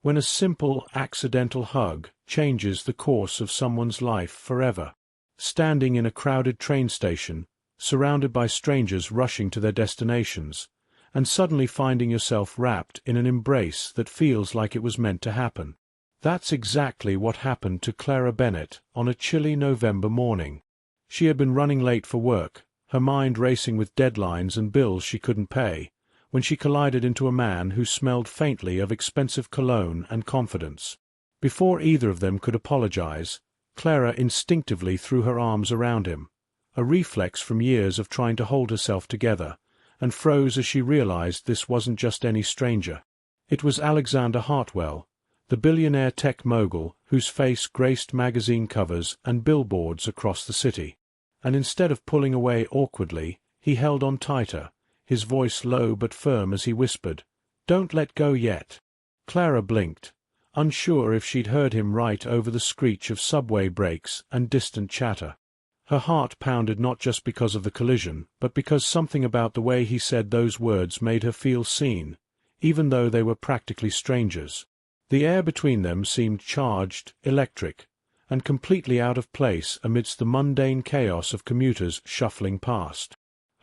When a simple, accidental hug changes the course of someone's life forever. Standing in a crowded train station, surrounded by strangers rushing to their destinations, and suddenly finding yourself wrapped in an embrace that feels like it was meant to happen. That's exactly what happened to Clara Bennett on a chilly November morning. She had been running late for work, her mind racing with deadlines and bills she couldn't pay, when she collided into a man who smelled faintly of expensive cologne and confidence. Before either of them could apologize, Clara instinctively threw her arms around him, a reflex from years of trying to hold herself together, and froze as she realized this wasn't just any stranger. It was Alexander Hartwell, the billionaire tech mogul whose face graced magazine covers and billboards across the city. And instead of pulling away awkwardly, he held on tighter, his voice low but firm as he whispered, "Don't let go yet." Clara blinked, unsure if she'd heard him right over the screech of subway brakes and distant chatter. Her heart pounded not just because of the collision, but because something about the way he said those words made her feel seen, even though they were practically strangers. The air between them seemed charged, electric, and completely out of place amidst the mundane chaos of commuters shuffling past.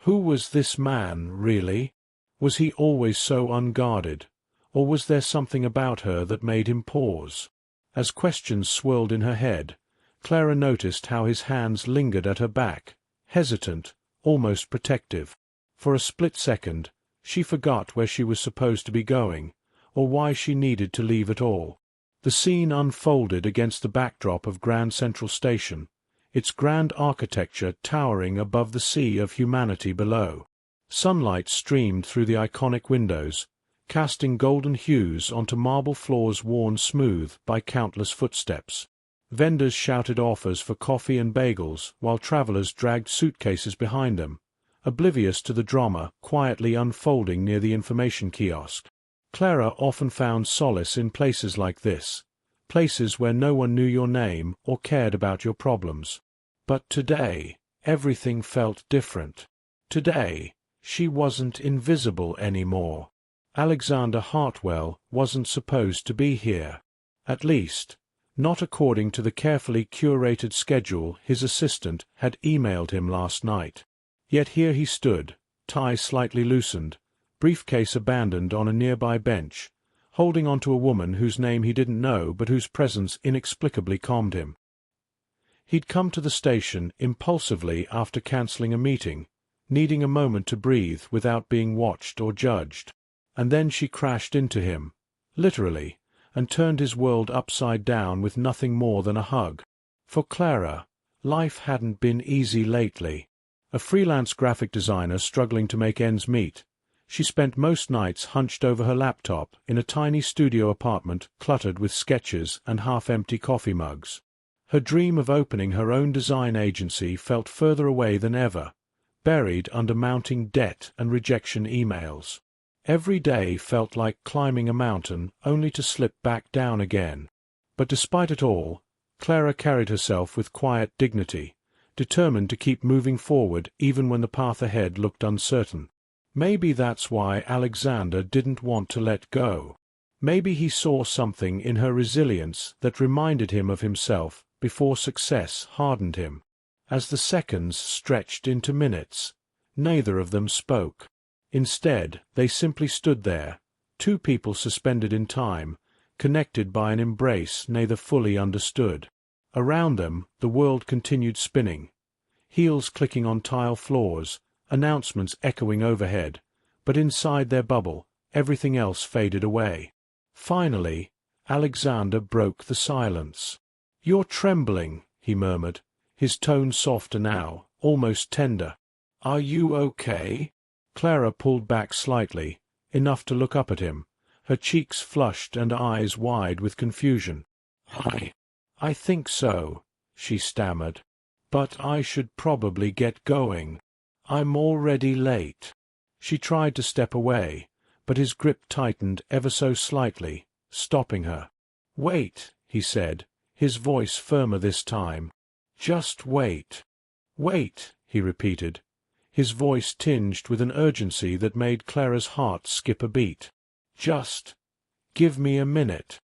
Who was this man, really? Was he always so unguarded, or was there something about her that made him pause? As questions swirled in her head, Clara noticed how his hands lingered at her back, hesitant, almost protective. For a split second, she forgot where she was supposed to be going, or why she needed to leave at all. The scene unfolded against the backdrop of Grand Central Station, its grand architecture towering above the sea of humanity below. Sunlight streamed through the iconic windows, casting golden hues onto marble floors worn smooth by countless footsteps. Vendors shouted offers for coffee and bagels while travelers dragged suitcases behind them, oblivious to the drama quietly unfolding near the information kiosk. Clara often found solace in places like this, places where no one knew your name or cared about your problems. But today, everything felt different. Today, she wasn't invisible anymore. Alexander Hartwell wasn't supposed to be here. At least, not according to the carefully curated schedule his assistant had emailed him last night. Yet here he stood, tie slightly loosened, briefcase abandoned on a nearby bench, holding onto a woman whose name he didn't know but whose presence inexplicably calmed him. He'd come to the station impulsively after cancelling a meeting, needing a moment to breathe without being watched or judged. And then she crashed into him, literally, and turned his world upside down with nothing more than a hug. For Clara, life hadn't been easy lately. A freelance graphic designer struggling to make ends meet, she spent most nights hunched over her laptop in a tiny studio apartment cluttered with sketches and half-empty coffee mugs. Her dream of opening her own design agency felt further away than ever, buried under mounting debt and rejection emails. Every day felt like climbing a mountain only to slip back down again. But despite it all, Clara carried herself with quiet dignity, determined to keep moving forward even when the path ahead looked uncertain. Maybe that's why Alexander didn't want to let go. Maybe he saw something in her resilience that reminded him of himself before success hardened him. As the seconds stretched into minutes, neither of them spoke. Instead, they simply stood there, two people suspended in time, connected by an embrace neither fully understood. Around them, the world continued spinning, heels clicking on tile floors, announcements echoing overhead, but inside their bubble, everything else faded away. Finally, Alexander broke the silence. "You're trembling," he murmured, his tone softer now, almost tender. "Are you okay?" Clara pulled back slightly, enough to look up at him, her cheeks flushed and eyes wide with confusion. I think so," she stammered. "But I should probably get going. I'm already late." She tried to step away, but his grip tightened ever so slightly, stopping her. "Wait," he said, his voice firmer this time. "Just wait." "Wait," he repeated, his voice tinged with an urgency that made Clara's heart skip a beat. "Just give me a minute."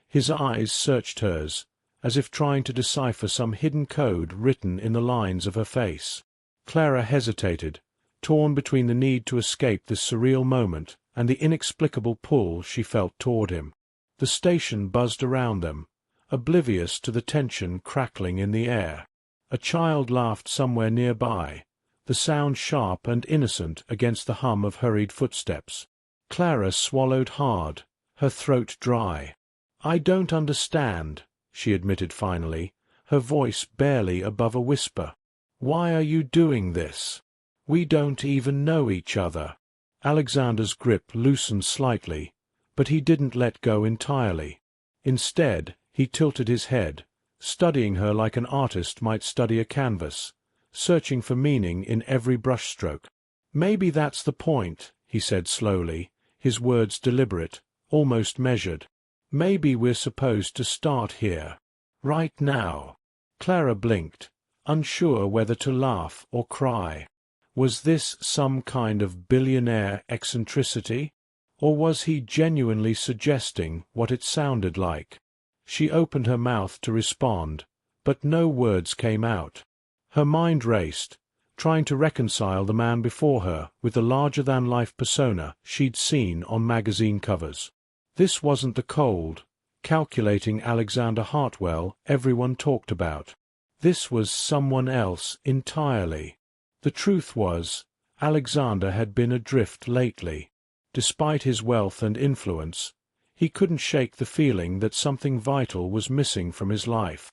His eyes searched hers, as if trying to decipher some hidden code written in the lines of her face. Clara hesitated, torn between the need to escape this surreal moment and the inexplicable pull she felt toward him. The station buzzed around them, oblivious to the tension crackling in the air. A child laughed somewhere nearby, the sound sharp and innocent against the hum of hurried footsteps. Clara swallowed hard, her throat dry. "I don't understand," she admitted finally, her voice barely above a whisper. "Why are you doing this? We don't even know each other." Alexander's grip loosened slightly, but he didn't let go entirely. Instead, he tilted his head, studying her like an artist might study a canvas, searching for meaning in every brushstroke. "Maybe that's the point," he said slowly, his words deliberate, almost measured. "Maybe we're supposed to start here. Right now." Clara blinked, unsure whether to laugh or cry. Was this some kind of billionaire eccentricity? Or was he genuinely suggesting what it sounded like? She opened her mouth to respond, but no words came out. Her mind raced, trying to reconcile the man before her with the larger-than-life persona she'd seen on magazine covers. This wasn't the cold, calculating Alexander Hartwell everyone talked about. This was someone else entirely. The truth was, Alexander had been adrift lately. Despite his wealth and influence, he couldn't shake the feeling that something vital was missing from his life.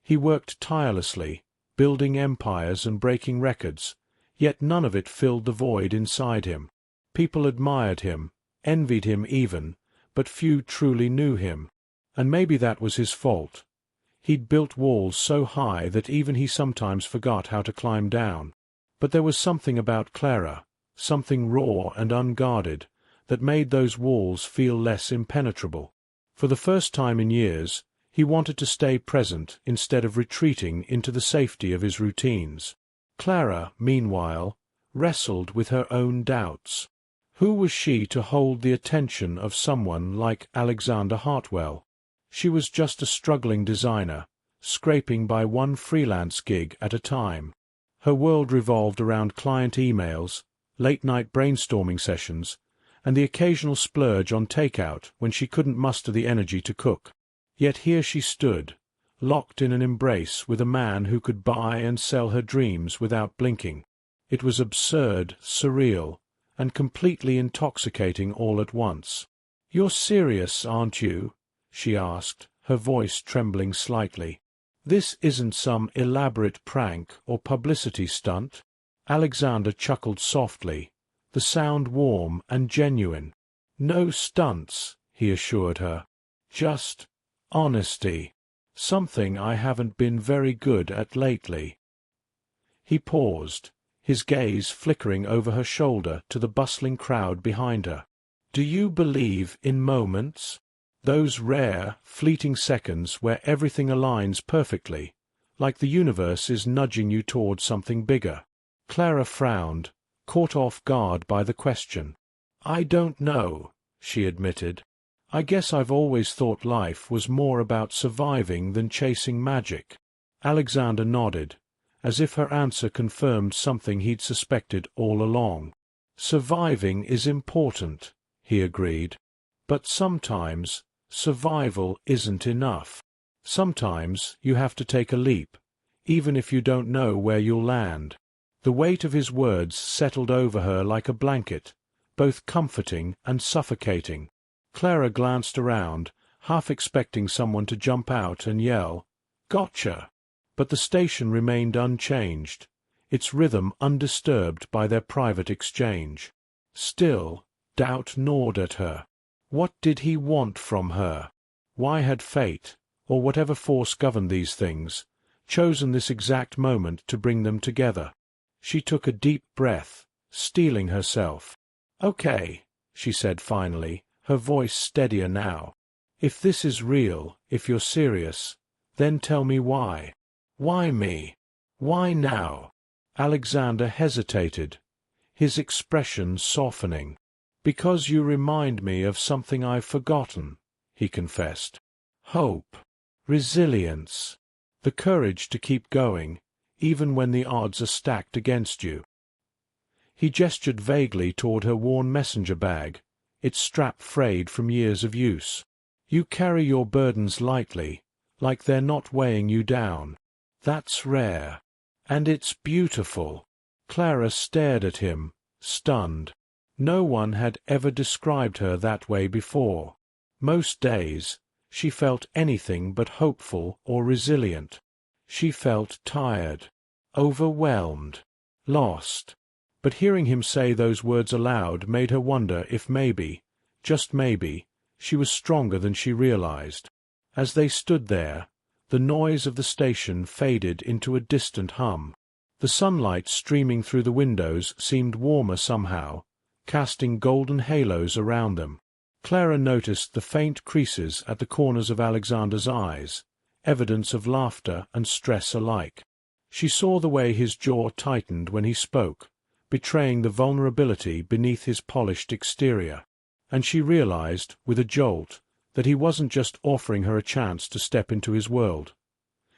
He worked tirelessly, building empires and breaking records, yet none of it filled the void inside him. People admired him, envied him even, but few truly knew him. And maybe that was his fault. He'd built walls so high that even he sometimes forgot how to climb down. But there was something about Clara, something raw and unguarded, that made those walls feel less impenetrable. For the first time in years, he wanted to stay present instead of retreating into the safety of his routines. Clara, meanwhile, wrestled with her own doubts. Who was she to hold the attention of someone like Alexander Hartwell? She was just a struggling designer, scraping by one freelance gig at a time. Her world revolved around client emails, late-night brainstorming sessions, and the occasional splurge on takeout when she couldn't muster the energy to cook. Yet here she stood, locked in an embrace with a man who could buy and sell her dreams without blinking. It was absurd, surreal, and completely intoxicating all at once. "You're serious, aren't you?" she asked, her voice trembling slightly. "This isn't some elaborate prank or publicity stunt?" Alexander chuckled softly, the sound warm and genuine. "No stunts," he assured her. "Just honesty. Something I haven't been very good at lately." He paused, his gaze flickering over her shoulder to the bustling crowd behind her. "Do you believe in moments? Those rare, fleeting seconds where everything aligns perfectly, like the universe is nudging you toward something bigger?" Clara frowned, caught off guard by the question. "I don't know," she admitted. "I guess I've always thought life was more about surviving than chasing magic." Alexander nodded, as if her answer confirmed something he'd suspected all along. "Surviving is important," he agreed. "But sometimes survival isn't enough. Sometimes you have to take a leap, even if you don't know where you'll land." The weight of his words settled over her like a blanket, both comforting and suffocating. Clara glanced around, half expecting someone to jump out and yell, "Gotcha!" But the station remained unchanged, its rhythm undisturbed by their private exchange. Still, doubt gnawed at her. What did he want from her? Why had fate, or whatever force governed these things, chosen this exact moment to bring them together? She took a deep breath, steeling herself. "Okay," she said finally, her voice steadier now. "If this is real, if you're serious, then tell me why. Why me? Why now?" Alexander hesitated, his expression softening. "Because you remind me of something I've forgotten," he confessed. Hope. Resilience. The courage to keep going, even when the odds are stacked against you. He gestured vaguely toward her worn messenger bag, its strap frayed from years of use. You carry your burdens lightly, like they're not weighing you down. That's rare. And it's beautiful. Clara stared at him, stunned. No one had ever described her that way before. Most days, she felt anything but hopeful or resilient. She felt tired, overwhelmed, lost. But hearing him say those words aloud made her wonder if maybe, just maybe, she was stronger than she realized. As they stood there, the noise of the station faded into a distant hum. The sunlight streaming through the windows seemed warmer somehow, casting golden halos around them. Clara noticed the faint creases at the corners of Alexander's eyes, evidence of laughter and stress alike. She saw the way his jaw tightened when he spoke, betraying the vulnerability beneath his polished exterior. And she realized, with a jolt, that he wasn't just offering her a chance to step into his world.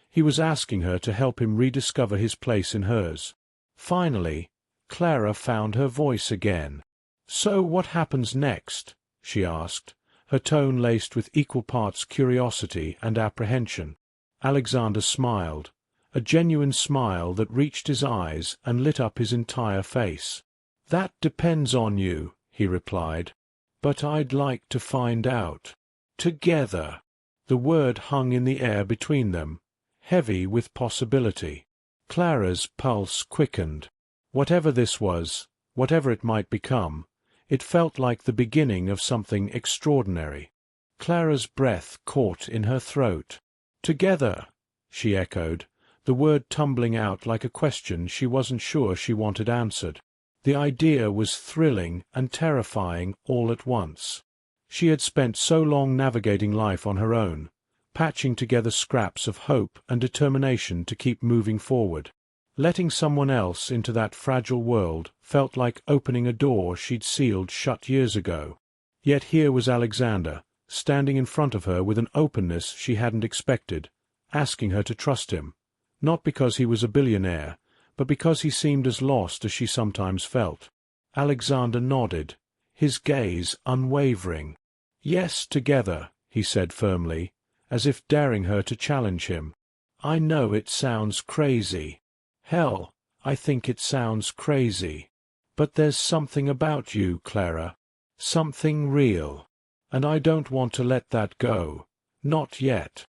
He was asking her to help him rediscover his place in hers. Finally, Clara found her voice again. "So what happens next?" she asked, her tone laced with equal parts curiosity and apprehension. Alexander smiled, a genuine smile that reached his eyes and lit up his entire face. "That depends on you," he replied. "But I'd like to find out. Together." The word hung in the air between them, heavy with possibility. Clara's pulse quickened. Whatever this was, whatever it might become, it felt like the beginning of something extraordinary. Clara's breath caught in her throat. "Together," she echoed, the word tumbling out like a question she wasn't sure she wanted answered. The idea was thrilling and terrifying all at once. She had spent so long navigating life on her own, patching together scraps of hope and determination to keep moving forward. Letting someone else into that fragile world felt like opening a door she'd sealed shut years ago. Yet here was Alexander, standing in front of her with an openness she hadn't expected, asking her to trust him, not because he was a billionaire, but because he seemed as lost as she sometimes felt. Alexander nodded, his gaze unwavering. "Yes, together," he said firmly, as if daring her to challenge him. "I know it sounds crazy. Hell, I think it sounds crazy. But there's something about you, Clara. Something real. And I don't want to let that go. Not yet."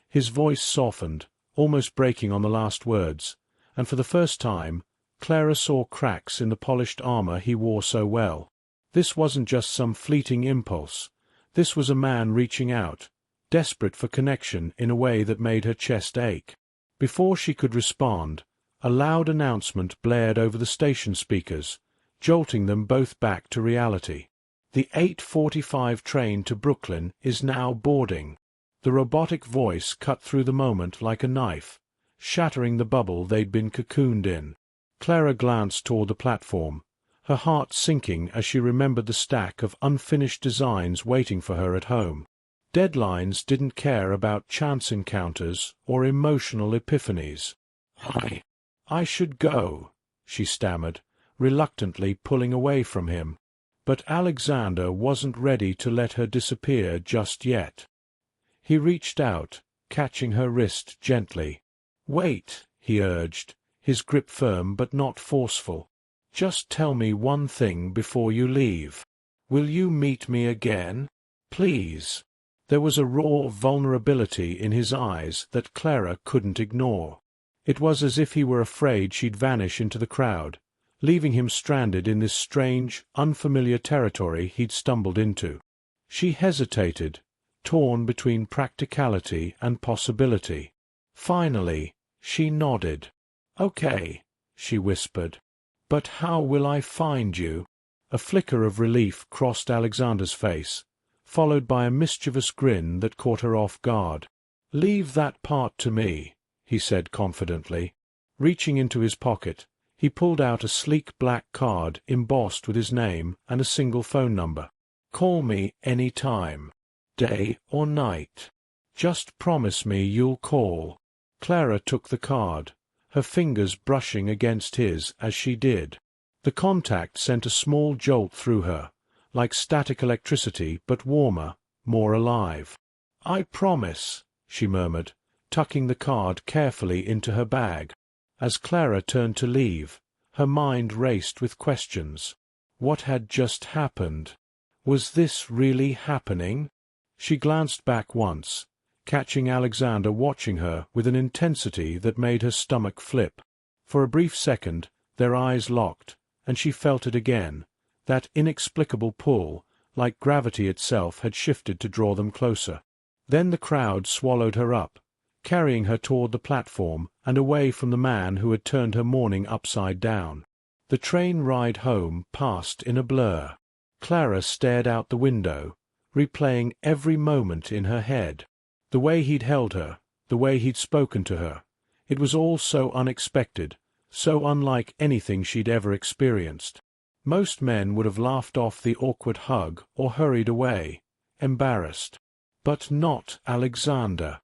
His voice softened, almost breaking on the last words, and for the first time, Clara saw cracks in the polished armor he wore so well. This wasn't just some fleeting impulse. This was a man reaching out, desperate for connection in a way that made her chest ache. Before she could respond, a loud announcement blared over the station speakers, jolting them both back to reality. "The 8:45 train to Brooklyn is now boarding." The robotic voice cut through the moment like a knife, shattering the bubble they'd been cocooned in. Clara glanced toward the platform, her heart sinking as she remembered the stack of unfinished designs waiting for her at home. Deadlines didn't care about chance encounters or emotional epiphanies. I should go," she stammered, reluctantly pulling away from him. But Alexander wasn't ready to let her disappear just yet. He reached out, catching her wrist gently. "Wait," he urged, his grip firm but not forceful. "Just tell me one thing before you leave. Will you meet me again? Please." There was a raw vulnerability in his eyes that Clara couldn't ignore. It was as if he were afraid she'd vanish into the crowd, leaving him stranded in this strange, unfamiliar territory he'd stumbled into. She hesitated, torn between practicality and possibility. Finally, she nodded. "Okay," she whispered. "But how will I find you?" A flicker of relief crossed Alexander's face, followed by a mischievous grin that caught her off guard. "Leave that part to me," he said confidently. Reaching into his pocket, he pulled out a sleek black card embossed with his name and a single phone number. "Call me any time." day or night. Just promise me you'll call." Clara took the card, her fingers brushing against his as she did. The contact sent a small jolt through her, like static electricity, but warmer, more alive. "I promise," she murmured, tucking the card carefully into her bag. As Clara turned to leave, her mind raced with questions. What had just happened? Was this really happening? She glanced back once, catching Alexander watching her with an intensity that made her stomach flip. For a brief second, their eyes locked, and she felt it again. That inexplicable pull, like gravity itself, had shifted to draw them closer. Then the crowd swallowed her up, carrying her toward the platform and away from the man who had turned her morning upside down. The train ride home passed in a blur. Clara stared out the window, replaying every moment in her head. The way he'd held her, the way he'd spoken to her. It was all so unexpected, so unlike anything she'd ever experienced. Most men would have laughed off the awkward hug or hurried away, embarrassed. But not Alexander.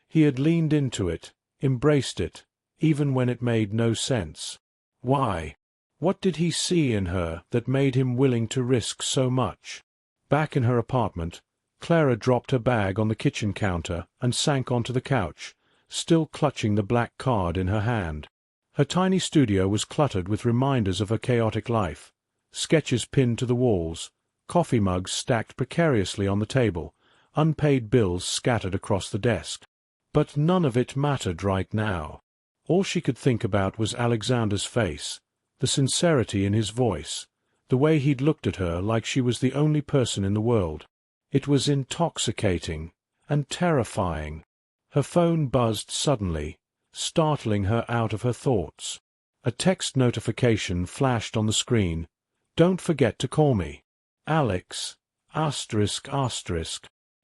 He had leaned into it, embraced it, even when it made no sense. Why? What did he see in her that made him willing to risk so much? Back in her apartment, Clara dropped her bag on the kitchen counter and sank onto the couch, still clutching the black card in her hand. Her tiny studio was cluttered with reminders of her chaotic life, sketches pinned to the walls, coffee mugs stacked precariously on the table, unpaid bills scattered across the desk. But none of it mattered right now. All she could think about was Alexander's face, the sincerity in his voice, the way he'd looked at her like she was the only person in the world. It was intoxicating and terrifying. Her phone buzzed suddenly, startling her out of her thoughts. A text notification flashed on the screen. "Don't forget to call me. Alex, ****.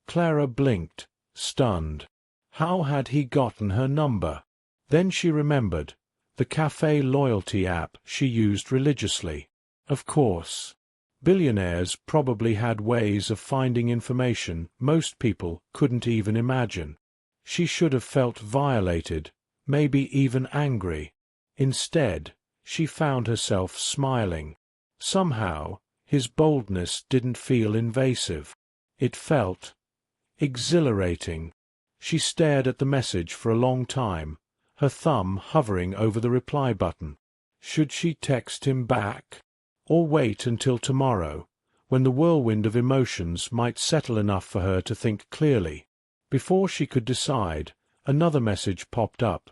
Clara blinked, stunned. How had he gotten her number? Then she remembered. The cafe loyalty app she used religiously. Of course. Billionaires probably had ways of finding information most people couldn't even imagine. She should have felt violated, maybe even angry. Instead, she found herself smiling. Somehow, his boldness didn't feel invasive. It felt exhilarating. She stared at the message for a long time, her thumb hovering over the reply button. Should she text him back? Or wait until tomorrow, when the whirlwind of emotions might settle enough for her to think clearly? Before she could decide, another message popped up.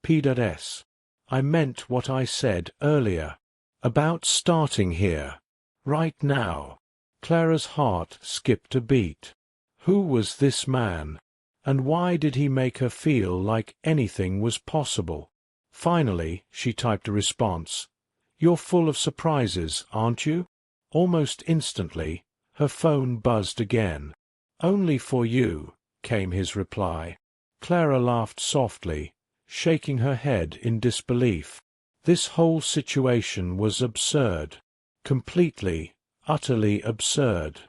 P.S. I meant what I said earlier. About starting here. Right now. Clara's heart skipped a beat. Who was this man? And why did he make her feel like anything was possible? Finally, she typed a response. "You're full of surprises, aren't you?" Almost instantly, her phone buzzed again. "Only for you," came his reply. Clara laughed softly, shaking her head in disbelief. This whole situation was absurd. Completely, utterly absurd.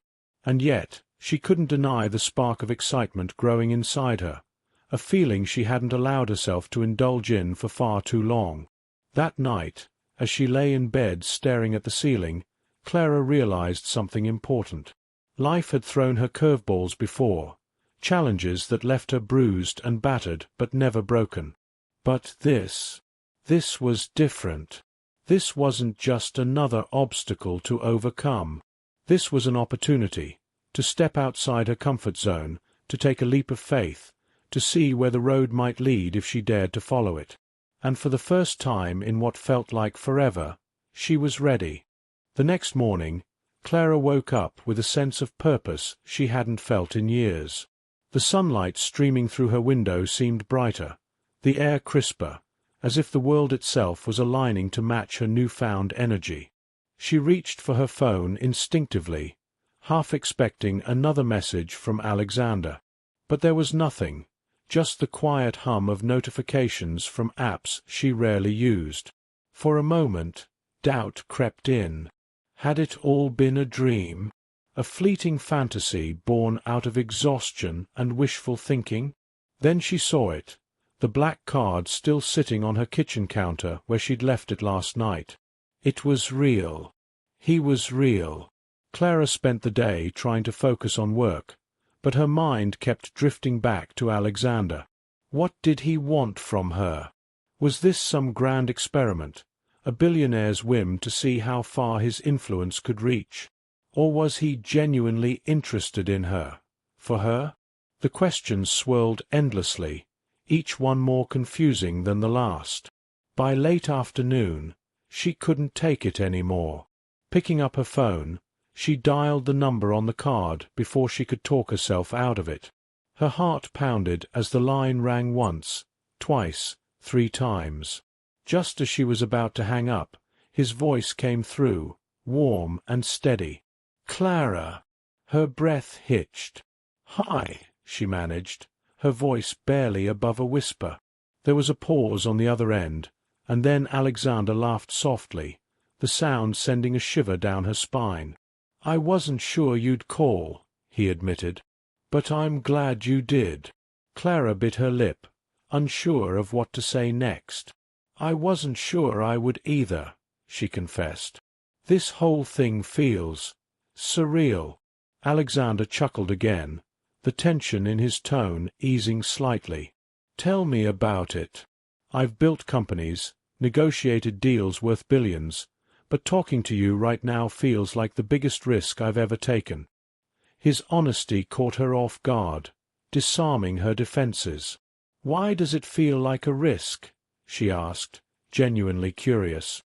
And yet, she couldn't deny the spark of excitement growing inside her, a feeling she hadn't allowed herself to indulge in for far too long. That night, as she lay in bed staring at the ceiling, Clara realized something important. Life had thrown her curveballs before, challenges that left her bruised and battered but never broken. But this was different. This wasn't just another obstacle to overcome. This was an opportunity to step outside her comfort zone, to take a leap of faith, to see where the road might lead if she dared to follow it. And for the first time in what felt like forever, she was ready. The next morning, Clara woke up with a sense of purpose she hadn't felt in years. The sunlight streaming through her window seemed brighter, the air crisper, as if the world itself was aligning to match her newfound energy. She reached for her phone instinctively, half expecting another message from Alexander. But there was nothing, just the quiet hum of notifications from apps she rarely used. For a moment, doubt crept in. Had it all been a dream? A fleeting fantasy born out of exhaustion and wishful thinking? Then she saw it, the black card still sitting on her kitchen counter where she'd left it last night. It was real. He was real. Clara spent the day trying to focus on work, but her mind kept drifting back to Alexander. What did he want from her? Was this some grand experiment, a billionaire's whim to see how far his influence could reach? Or was he genuinely interested in her, for her? The questions swirled endlessly, each one more confusing than the last. By late afternoon, she couldn't take it any more. Picking up her phone, she dialed the number on the card before she could talk herself out of it. Her heart pounded as the line rang once, twice, 3 times. Just as she was about to hang up, his voice came through, warm and steady. "Clara!" Her breath hitched. "Hi," she managed, her voice barely above a whisper. There was a pause on the other end, and then Alexander laughed softly, the sound sending a shiver down her spine. "I wasn't sure you'd call," he admitted. "But I'm glad you did." Clara bit her lip, unsure of what to say next. "I wasn't sure I would either," she confessed. "This whole thing feels surreal." Alexander chuckled again, the tension in his tone easing slightly. "Tell me about it. I've built companies, negotiated deals worth billions, but talking to you right now feels like the biggest risk I've ever taken." His honesty caught her off guard, disarming her defenses. "Why does it feel like a risk?" she asked, genuinely curious.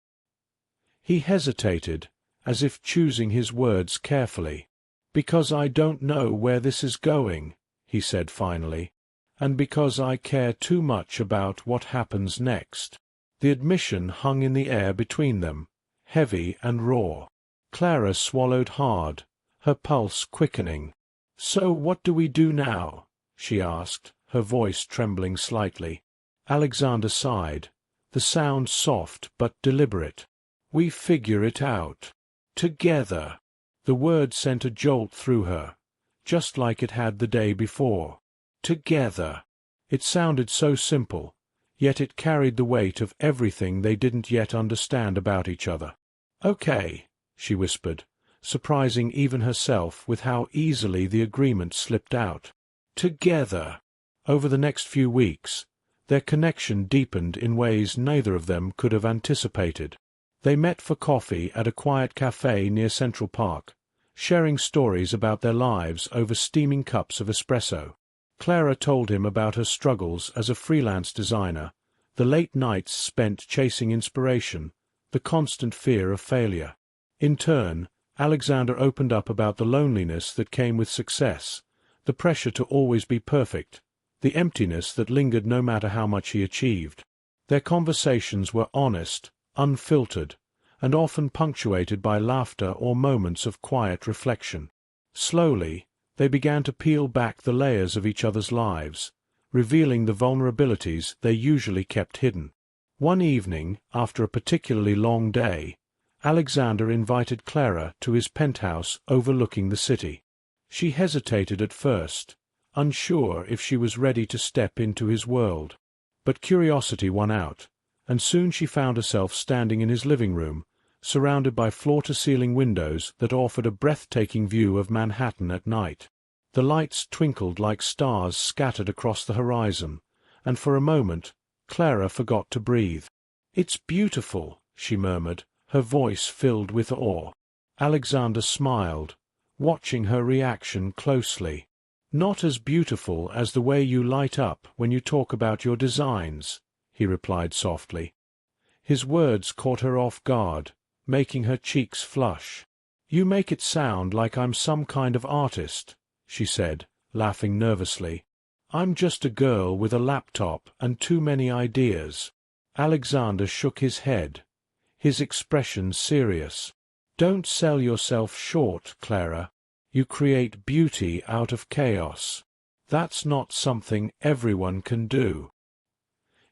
He hesitated, as if choosing his words carefully. "Because I don't know where this is going," he said finally, "and because I care too much about what happens next." The admission hung in the air between them, heavy and raw. Clara swallowed hard, her pulse quickening. "So what do we do now?" she asked, her voice trembling slightly. Alexander sighed, the sound soft but deliberate. "We figure it out. Together." The word sent a jolt through her, just like it had the day before. Together. It sounded so simple, yet it carried the weight of everything they didn't yet understand about each other. "Okay," she whispered, surprising even herself with how easily the agreement slipped out. Together. Over the next few weeks, their connection deepened in ways neither of them could have anticipated. They met for coffee at a quiet cafe near Central Park, sharing stories about their lives over steaming cups of espresso. Clara told him about her struggles as a freelance designer, the late nights spent chasing inspiration, the constant fear of failure. In turn, Alexander opened up about the loneliness that came with success, the pressure to always be perfect, the emptiness that lingered no matter how much he achieved. Their conversations were honest, unfiltered, and often punctuated by laughter or moments of quiet reflection. Slowly, they began to peel back the layers of each other's lives, revealing the vulnerabilities they usually kept hidden. One evening, after a particularly long day, Alexander invited Clara to his penthouse overlooking the city. She hesitated at first, unsure if she was ready to step into his world. But curiosity won out, and soon she found herself standing in his living room, surrounded by floor-to-ceiling windows that offered a breathtaking view of Manhattan at night. The lights twinkled like stars scattered across the horizon, and for a moment Clara forgot to breathe. "It's beautiful," she murmured, her voice filled with awe. Alexander smiled, watching her reaction closely. "Not as beautiful as the way you light up when you talk about your designs," he replied softly. His words caught her off guard, making her cheeks flush. "You make it sound like I'm some kind of artist," she said, laughing nervously. "I'm just a girl with a laptop and too many ideas." Alexander shook his head, his expression serious. "Don't sell yourself short, Clara. You create beauty out of chaos. That's not something everyone can do."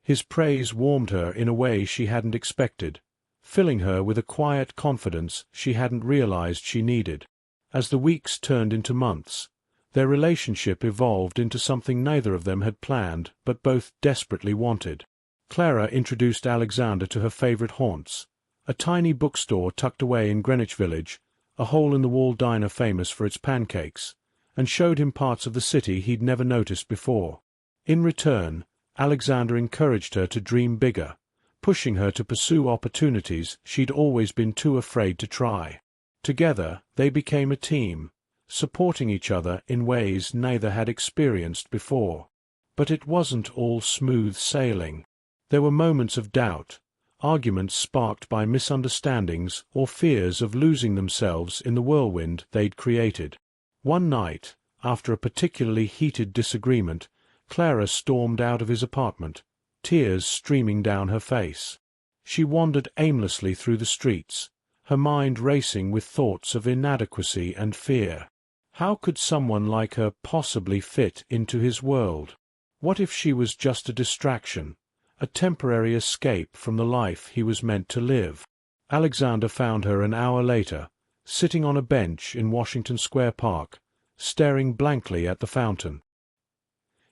His praise warmed her in a way she hadn't expected, filling her with a quiet confidence she hadn't realized she needed. As the weeks turned into months, their relationship evolved into something neither of them had planned but both desperately wanted. Clara introduced Alexander to her favorite haunts, a tiny bookstore tucked away in Greenwich Village, a hole-in-the-wall diner famous for its pancakes, and showed him parts of the city he'd never noticed before. In return, Alexander encouraged her to dream bigger, pushing her to pursue opportunities she'd always been too afraid to try. Together, they became a team, supporting each other in ways neither had experienced before. But it wasn't all smooth sailing. There were moments of doubt, arguments sparked by misunderstandings or fears of losing themselves in the whirlwind they'd created. One night, after a particularly heated disagreement, Clara stormed out of his apartment, tears streaming down her face. She wandered aimlessly through the streets, her mind racing with thoughts of inadequacy and fear. How could someone like her possibly fit into his world? What if she was just a distraction, a temporary escape from the life he was meant to live? Alexander found her an hour later, sitting on a bench in Washington Square Park, staring blankly at the fountain.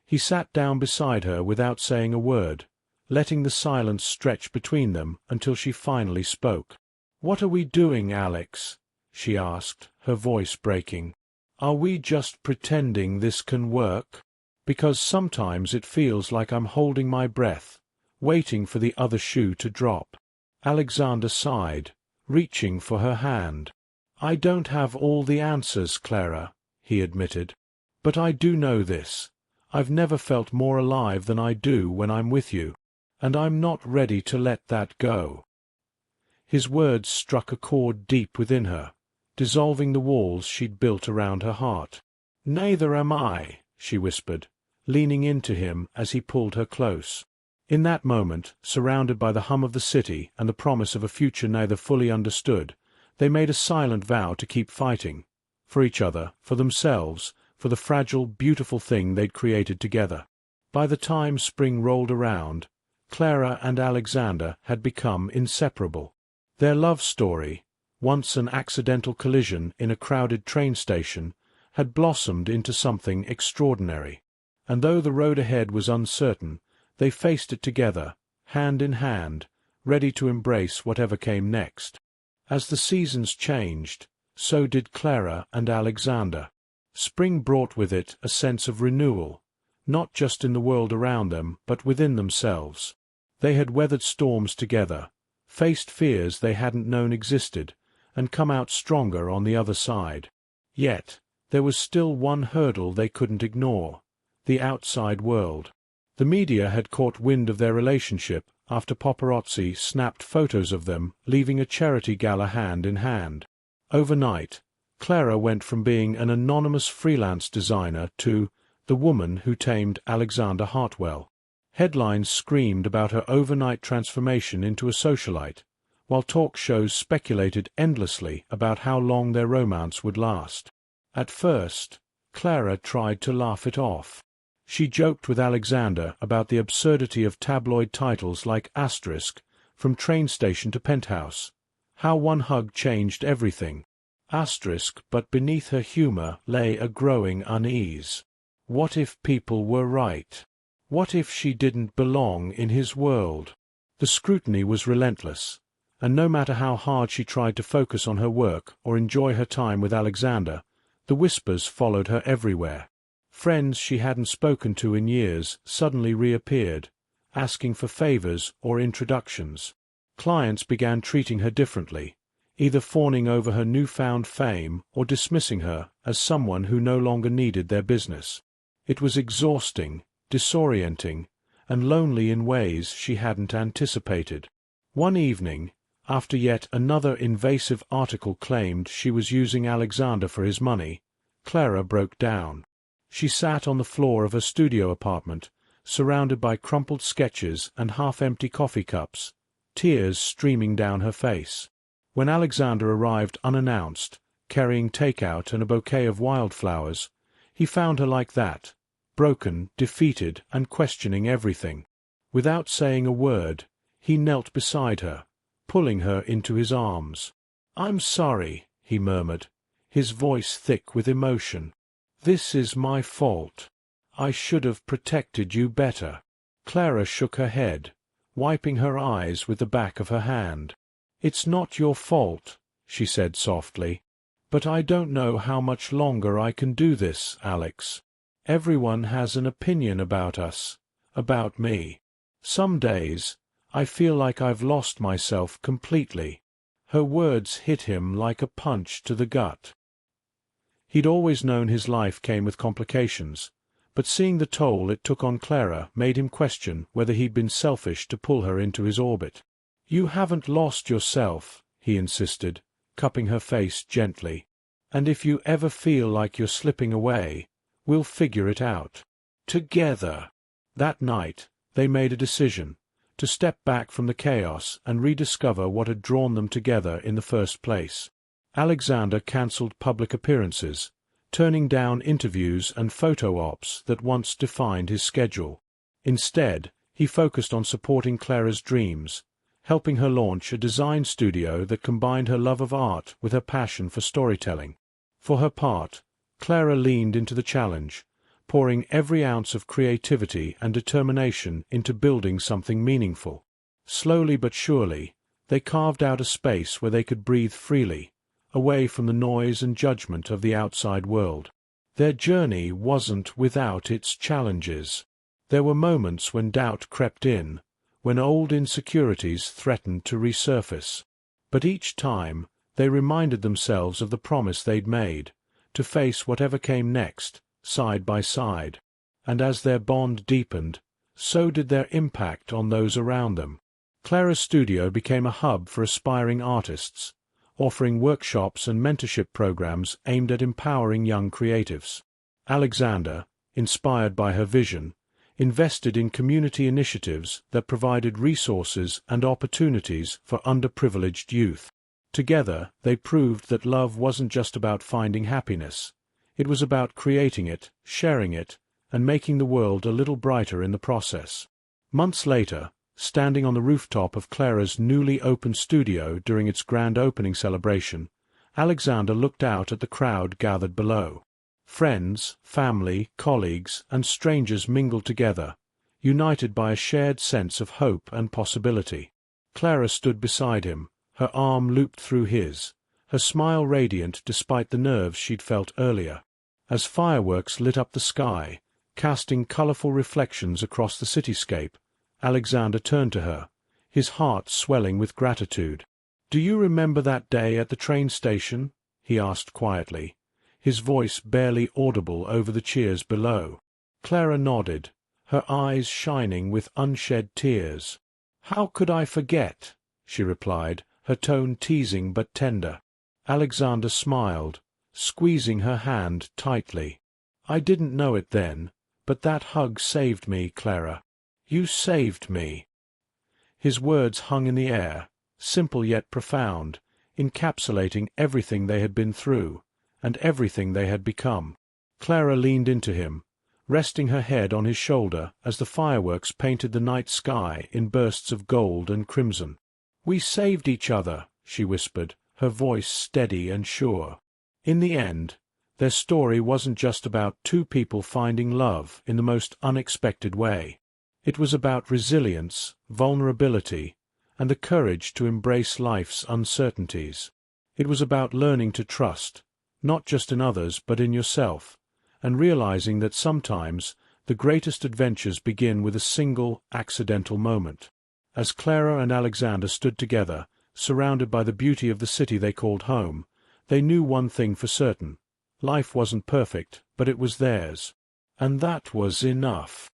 He sat down beside her without saying a word, letting the silence stretch between them until she finally spoke. "What are we doing, Alex?" she asked, her voice breaking. "Are we just pretending this can work? Because sometimes it feels like I'm holding my breath, waiting for the other shoe to drop." Alexander sighed, reaching for her hand. "I don't have all the answers, Clara," he admitted. "But I do know this. I've never felt more alive than I do when I'm with you, and I'm not ready to let that go." His words struck a chord deep within her, dissolving the walls she'd built around her heart. "Neither am I," she whispered, leaning into him as he pulled her close. In that moment, surrounded by the hum of the city and the promise of a future neither fully understood, they made a silent vow to keep fighting. For each other, for themselves, for the fragile, beautiful thing they'd created together. By the time spring rolled around, Clara and Alexander had become inseparable. Their love story, once an accidental collision in a crowded train station, had blossomed into something extraordinary. And though the road ahead was uncertain, they faced it together, hand in hand, ready to embrace whatever came next. As the seasons changed, so did Clara and Alexander. Spring brought with it a sense of renewal, not just in the world around them but within themselves. They had weathered storms together, faced fears they hadn't known existed, and come out stronger on the other side. Yet, there was still one hurdle they couldn't ignore: the outside world. The media had caught wind of their relationship after paparazzi snapped photos of them leaving a charity gala hand in hand. Overnight, Clara went from being an anonymous freelance designer to the woman who tamed Alexander Hartwell. Headlines screamed about her overnight transformation into a socialite, while talk shows speculated endlessly about how long their romance would last. At first, Clara tried to laugh it off. She joked with Alexander about the absurdity of tabloid titles like Asterisk, From Train Station to Penthouse, how one hug changed everything. Asterisk, but beneath her humor lay a growing unease. What if people were right? What if she didn't belong in his world? The scrutiny was relentless, and no matter how hard she tried to focus on her work or enjoy her time with Alexander, the whispers followed her everywhere. Friends she hadn't spoken to in years suddenly reappeared, asking for favors or introductions. Clients began treating her differently, either fawning over her newfound fame or dismissing her as someone who no longer needed their business. It was exhausting, disorienting, and lonely in ways she hadn't anticipated. One evening, after yet another invasive article claimed she was using Alexander for his money, Clara broke down. She sat on the floor of her studio apartment, surrounded by crumpled sketches and half-empty coffee cups, tears streaming down her face. When Alexander arrived unannounced, carrying takeout and a bouquet of wildflowers, he found her like that, broken, defeated, and questioning everything. Without saying a word, he knelt beside her, pulling her into his arms. "I'm sorry," he murmured, his voice thick with emotion. "This is my fault. I should have protected you better." Clara shook her head, wiping her eyes with the back of her hand. "It's not your fault," she said softly. "But I don't know how much longer I can do this, Alex. Everyone has an opinion about us, about me. Some days, I feel like I've lost myself completely." Her words hit him like a punch to the gut. He'd always known his life came with complications, but seeing the toll it took on Clara made him question whether he'd been selfish to pull her into his orbit. "You haven't lost yourself," he insisted, cupping her face gently. "And if you ever feel like you're slipping away, we'll figure it out. Together." That night, they made a decision to step back from the chaos and rediscover what had drawn them together in the first place. Alexander cancelled public appearances, turning down interviews and photo ops that once defined his schedule. Instead, he focused on supporting Clara's dreams, helping her launch a design studio that combined her love of art with her passion for storytelling. For her part, Clara leaned into the challenge, pouring every ounce of creativity and determination into building something meaningful. Slowly but surely, they carved out a space where they could breathe freely, away from the noise and judgment of the outside world. Their journey wasn't without its challenges. There were moments when doubt crept in, when old insecurities threatened to resurface. But each time, they reminded themselves of the promise they'd made, to face whatever came next, side by side. And as their bond deepened, so did their impact on those around them. Clara's studio became a hub for aspiring artists, offering workshops and mentorship programs aimed at empowering young creatives. Alexander, inspired by her vision, invested in community initiatives that provided resources and opportunities for underprivileged youth. Together, they proved that love wasn't just about finding happiness. It was about creating it, sharing it, and making the world a little brighter in the process. Months later, standing on the rooftop of Clara's newly opened studio during its grand opening celebration, Alexander looked out at the crowd gathered below. Friends, family, colleagues, and strangers mingled together, united by a shared sense of hope and possibility. Clara stood beside him, her arm looped through his, her smile radiant despite the nerves she'd felt earlier. As fireworks lit up the sky, casting colorful reflections across the cityscape, Alexander turned to her, his heart swelling with gratitude. "Do you remember that day at the train station?" he asked quietly, his voice barely audible over the cheers below. Clara nodded, her eyes shining with unshed tears. "How could I forget?" she replied, her tone teasing but tender. Alexander smiled, squeezing her hand tightly. "I didn't know it then, but that hug saved me, Clara. You saved me." His words hung in the air, simple yet profound, encapsulating everything they had been through, and everything they had become. Clara leaned into him, resting her head on his shoulder as the fireworks painted the night sky in bursts of gold and crimson. "We saved each other," she whispered, her voice steady and sure. In the end, their story wasn't just about two people finding love in the most unexpected way. It was about resilience, vulnerability, and the courage to embrace life's uncertainties. It was about learning to trust, not just in others but in yourself, and realizing that sometimes the greatest adventures begin with a single, accidental moment. As Clara and Alexander stood together, surrounded by the beauty of the city they called home, they knew one thing for certain. Life wasn't perfect, but it was theirs. And that was enough.